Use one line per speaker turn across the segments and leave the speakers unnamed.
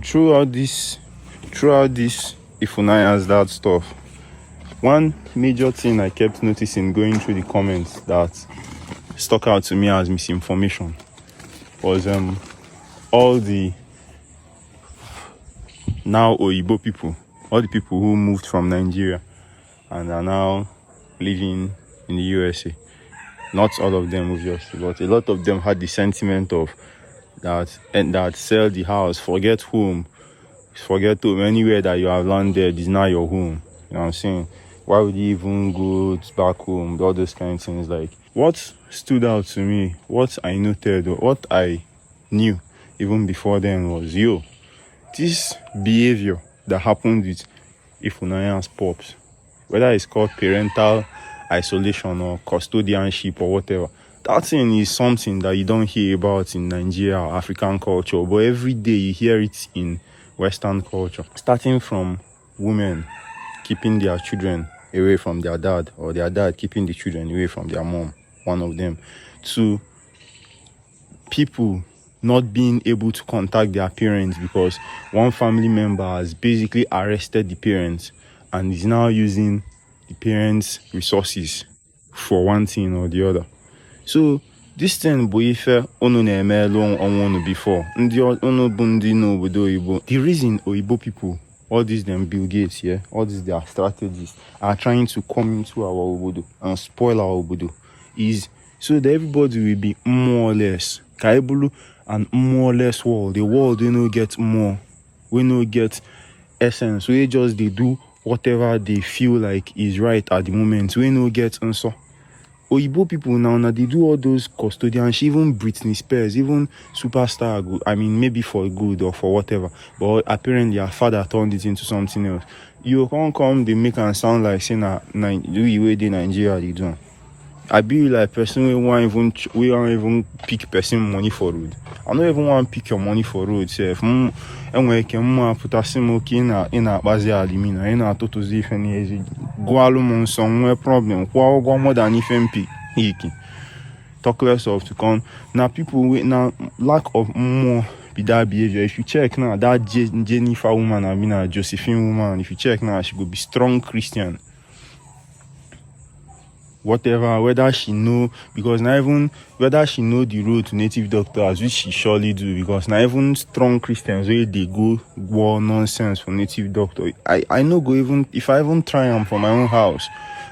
throughout this Ifunanyas that stuff, one major thing I kept noticing going through the comments that stuck out to me as misinformation was all the now Oyibo people, all the people who moved from Nigeria and are now living in the USA. Not all of them, obviously, but a lot of them had the sentiment of that sell the house, forget home, anywhere that you have landed is now your home. You know what I'm saying? Why would you even go back home? All those kind of things. Like, what stood out to me, what I noted, or what I knew even before then was, this behavior that happened with Ifunanyas pops, whether it's called parental isolation or custodianship or whatever, that thing is something that you don't hear about in Nigeria or African culture, but every day you hear it in Western culture. Starting from women keeping their children away from their dad, or their dad keeping the children away from their mom, one of them, to people not being able to contact their parents because one family member has basically arrested the parents and is now using the parents' resources for one thing or the other. So this thing before the reason Oyibo people, all these them Bill Gates, all these their strategies are trying to come into our obodo and spoil our obodo is so that everybody will be more or less Kaibulu and more or less world. The world get more, we no get essence. We just they do whatever they feel like is right at the moment. We no get answer. Oyibo people now they do all those custodians, even Britney Spears, even superstar. I mean, maybe for good or for whatever. But apparently, her father turned it into something else. You can't come, they make and sound like saying do you way they Nigeria they do. I be like person we won't even pick person money for road. I don't even want to pick your money for road. Say if and we can put a smoke in a base alimina in a total different go alone somewhere problem. Go more than if MP. Talk less of to come now. People with now lack of more be that behavior. If you check now, that Jennifer woman, I mean a Josephine woman. If you check now, she could be strong Christian. Whatever, whether she know, because not even whether she know the road to native doctors, which she surely do, because not even strong Christians where they go war nonsense for native doctor. I know go even if I even try them for my own house,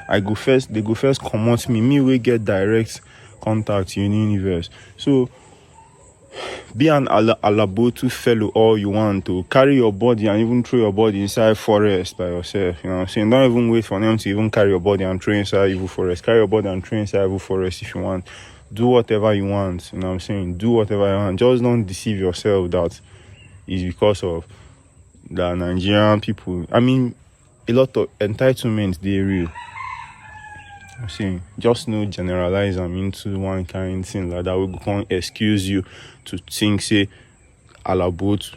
they go first come out me we get direct contact in the universe. So be an Alabuotu fellow all you want to carry your body and even throw your body inside forest by yourself. You know what I'm saying? Don't even wait for them to even carry your body and throw inside evil forest. Carry your body and throw inside evil forest if you want. Do whatever you want. You know what I'm saying? Do whatever you want. Just don't deceive yourself that is because of the Nigerian people. I mean, a lot of entitlements they're real. I'm saying, just no generalize them into one kind of thing like that. We can't excuse you to think, say, Alabuotu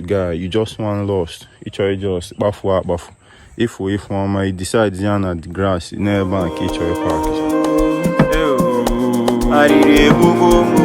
guy, you just want lost. Each other just bafu. If one might decide to at the grass, never bank each other park.